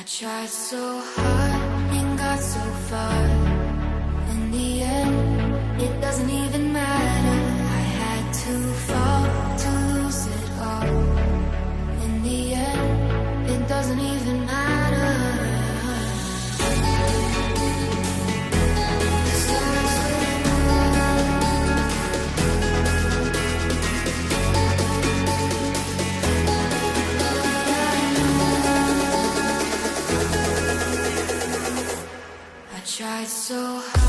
Tried so hard and got so far. In the end, it doesn't even matter. I had to fall to lose it all. In the end, it doesn't even matter. Tried so hard.